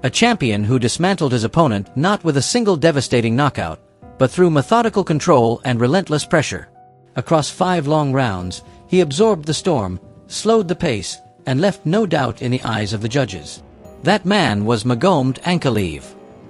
A champion who dismantled his opponent not with a single devastating knockout, but through methodical control and relentless pressure. Across 5 long rounds, he absorbed the storm, slowed the pace, and left no doubt in the eyes of the judges. That man was Magomed Ankalaev.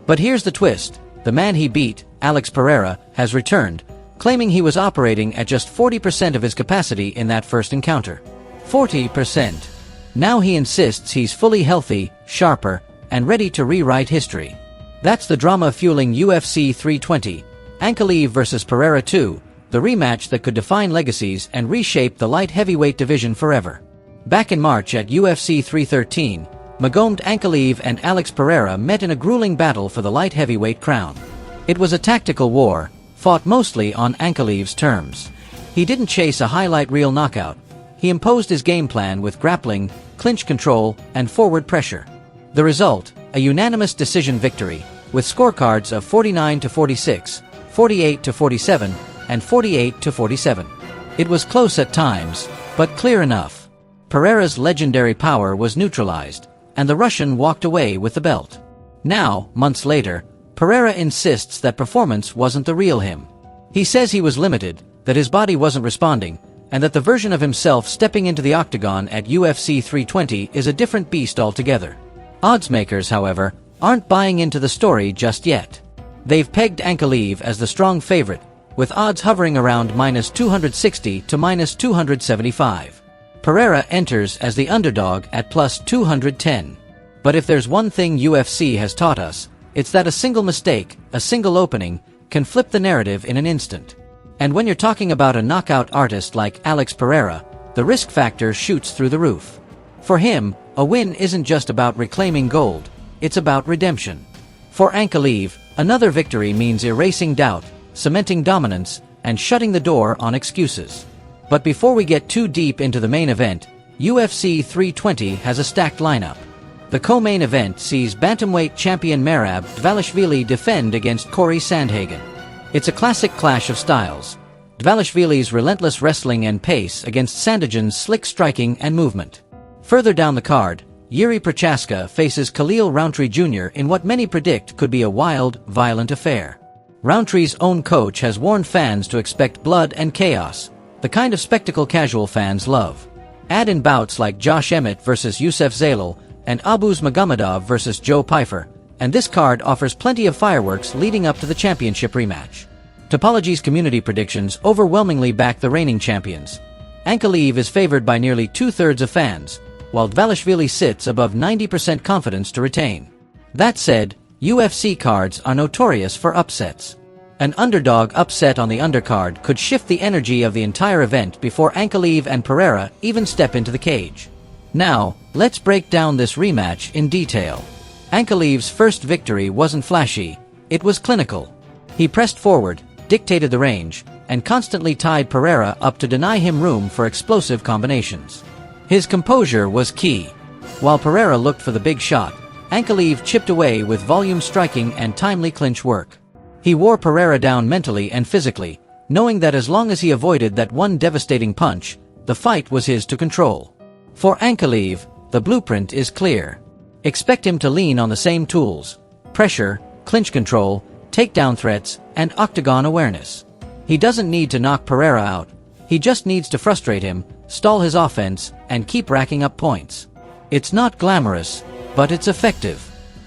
But here's the twist: the man he beat, Alex Pereira, has returned, claiming he was operating at just 40% of his capacity in that first encounter. 40%. Now he insists he's fully healthy, sharper, and ready to rewrite history. That's the drama-fueling UFC 320, Ankalaev vs. Pereira 2, the rematch that could define legacies and reshape the light heavyweight division forever. Back in March at UFC 313, Magomed Ankalaev and Alex Pereira met in a grueling battle for the light heavyweight crown. It was a tactical war, fought mostly on Ankalaev's terms. He didn't chase a highlight reel knockout. He imposed his game plan with grappling, clinch control, and forward pressure. The result, a unanimous decision victory, with scorecards of 49-46, 48-47, and 48-47. It was close at times, but clear enough. Pereira's legendary power was neutralized, and the Russian walked away with the belt. Now, months later, Pereira insists that performance wasn't the real him. He says he was limited, that his body wasn't responding, and that the version of himself stepping into the Octagon at UFC 320 is a different beast altogether. Oddsmakers, however, aren't buying into the story just yet. They've pegged Ankalaev as the strong favorite, with odds hovering around -260 to -275. Pereira enters as the underdog at +210. But if there's one thing UFC has taught us, it's that a single mistake, a single opening, can flip the narrative in an instant. And when you're talking about a knockout artist like Alex Pereira, the risk factor shoots through the roof. For him, a win isn't just about reclaiming gold, it's about redemption. For Ankalaev, another victory means erasing doubt, cementing dominance, and shutting the door on excuses. But before we get too deep into the main event, UFC 320 has a stacked lineup. The co-main event sees bantamweight champion Merab Dvalishvili defend against Corey Sandhagen. It's a classic clash of styles. Dvalishvili's relentless wrestling and pace against Sandhagen's slick striking and movement. Further down the card, Yuri Prochaska faces Khalil Rountree Jr. in what many predict could be a wild, violent affair. Rountree's own coach has warned fans to expect blood and chaos, the kind of spectacle casual fans love. Add in bouts like Josh Emmett vs. Youssef Zalal and Abuz Magomedov vs. Joe Pyfer, and this card offers plenty of fireworks leading up to the championship rematch. Topology's community predictions overwhelmingly back the reigning champions. Ankalaev is favored by nearly 2/3 of fans, while Dvalishvili sits above 90% confidence to retain. That said, UFC cards are notorious for upsets. An underdog upset on the undercard could shift the energy of the entire event before Ankalaev and Pereira even step into the cage. Now, let's break down this rematch in detail. Ankalaev's first victory wasn't flashy, it was clinical. He pressed forward, dictated the range, and constantly tied Pereira up to deny him room for explosive combinations. His composure was key. While Pereira looked for the big shot, Ankalaev chipped away with volume striking and timely clinch work. He wore Pereira down mentally and physically, knowing that as long as he avoided that one devastating punch, the fight was his to control. For Ankalaev, the blueprint is clear. Expect him to lean on the same tools: pressure, clinch control, takedown threats, and octagon awareness. He doesn't need to knock Pereira out. He just needs to frustrate him, stall his offense, and keep racking up points. It's not glamorous, but it's effective.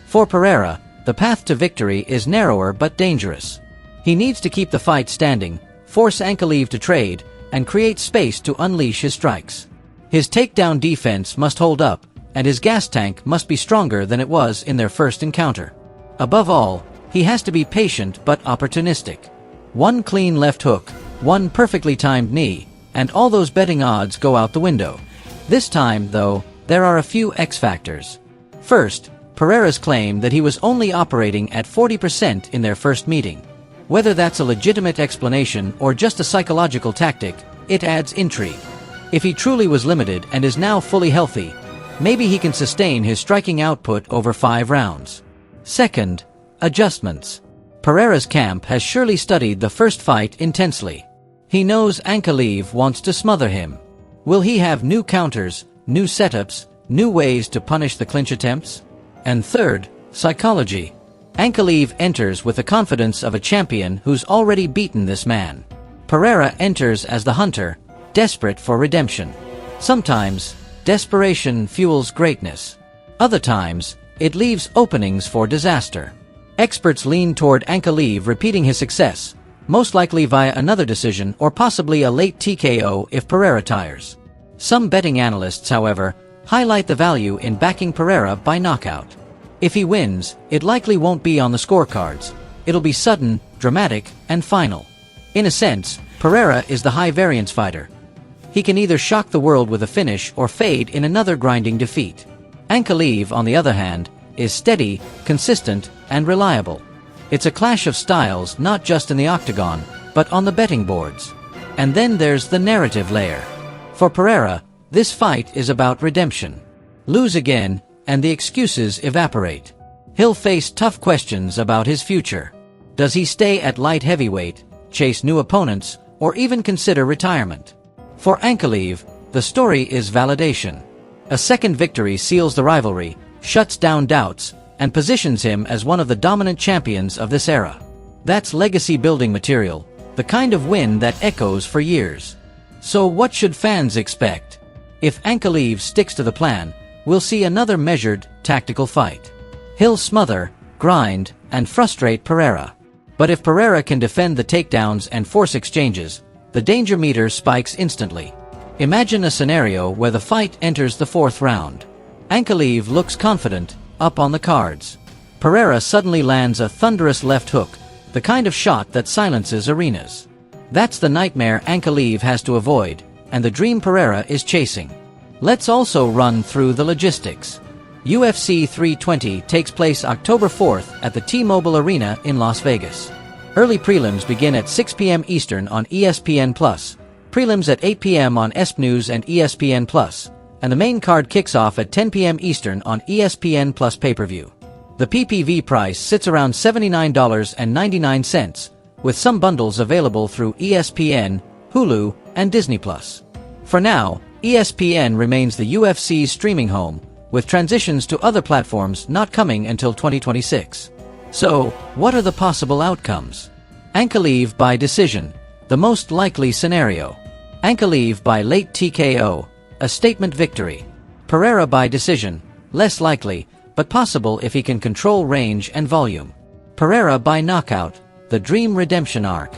For Pereira, the path to victory is narrower but dangerous. He needs to keep the fight standing, force Ankalaev to trade, and create space to unleash his strikes. His takedown defense must hold up, and his gas tank must be stronger than it was in their first encounter. Above all, he has to be patient but opportunistic. One clean left hook, one perfectly timed knee, and all those betting odds go out the window. This time, though, there are a few X factors. First, Pereira's claim that he was only operating at 40% in their first meeting. Whether that's a legitimate explanation or just a psychological tactic, it adds intrigue. If he truly was limited and is now fully healthy, maybe he can sustain his striking output over 5 rounds. Second, adjustments. Pereira's camp has surely studied the first fight intensely. He knows Ankalaev wants to smother him. Will he have new counters, new setups, new ways to punish the clinch attempts? And third, Psychology. Ankalaev enters with the confidence of a champion who's already beaten this man. Pereira enters as the hunter, desperate for redemption. Sometimes, desperation fuels greatness. Other times, it leaves openings for disaster. Experts lean toward Ankalaev repeating his success, most likely via another decision or possibly a late TKO if Pereira tires. Some betting analysts, however, highlight the value in backing Pereira by knockout. If he wins, it likely won't be on the scorecards. It'll be sudden, dramatic, and final. In a sense, Pereira is the high-variance fighter. He can either shock the world with a finish or fade in another grinding defeat. Ankalaev, on the other hand, is steady, consistent, and reliable. It's a clash of styles not just in the octagon, but on the betting boards. And then there's the narrative layer. For Pereira, this fight is about redemption. Lose again, and the excuses evaporate. He'll face tough questions about his future. Does he stay at light heavyweight, chase new opponents, or even consider retirement? For Ankalaev, the story is validation. A second victory seals the rivalry, shuts down doubts, and positions him as one of the dominant champions of this era. That's legacy-building material, the kind of win that echoes for years. So what should fans expect? If Ankalaev sticks to the plan, we'll see another measured, tactical fight. He'll smother, grind, and frustrate Pereira. But if Pereira can defend the takedowns and force exchanges, the danger meter spikes instantly. Imagine a scenario where the fight enters the fourth round. Ankalaev looks confident, up on the cards. Pereira suddenly lands a thunderous left hook, the kind of shot that silences arenas. That's the nightmare Ankalaev has to avoid, and the dream Pereira is chasing. Let's also run through the logistics. UFC 320 takes place October 4th at the T-Mobile Arena in Las Vegas. Early prelims begin at 6 p.m. Eastern on ESPN+, prelims at 8 p.m. on ESP News and ESPN+, and the main card kicks off at 10 p.m. Eastern on ESPN Plus pay-per-view. The PPV price sits around $79.99, with some bundles available through ESPN, Hulu, and Disney+. For now, ESPN remains the UFC's streaming home, with transitions to other platforms not coming until 2026. So, what are the possible outcomes? Ankalaev by decision, the most likely scenario. Ankalaev by late TKO, a statement victory. Pereira by decision, less likely, but possible if he can control range and volume. Pereira by knockout, the dream redemption arc.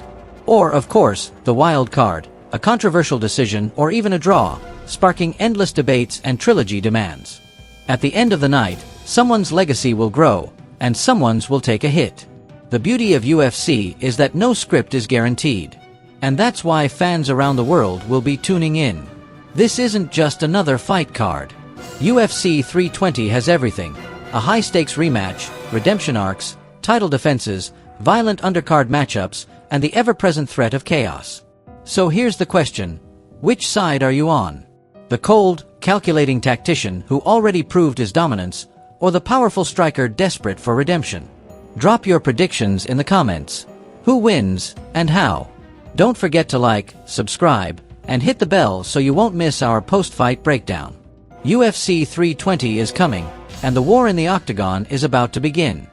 Or, of course, the wild card, a controversial decision or even a draw, sparking endless debates and trilogy demands. At the end of the night, someone's legacy will grow, and someone's will take a hit. The beauty of UFC is that no script is guaranteed. And that's why fans around the world will be tuning in. This isn't just another fight card. UFC 320 has everything: a high-stakes rematch, redemption arcs, title defenses, violent undercard matchups, and the ever-present threat of chaos. So here's the question: which side are you on? The cold, calculating tactician who already proved his dominance, or the powerful striker desperate for redemption? Drop your predictions in the comments. Who wins, and how? Don't forget to like, subscribe, and hit the bell so you won't miss our post-fight breakdown. UFC 320 is coming, and the war in the Octagon is about to begin.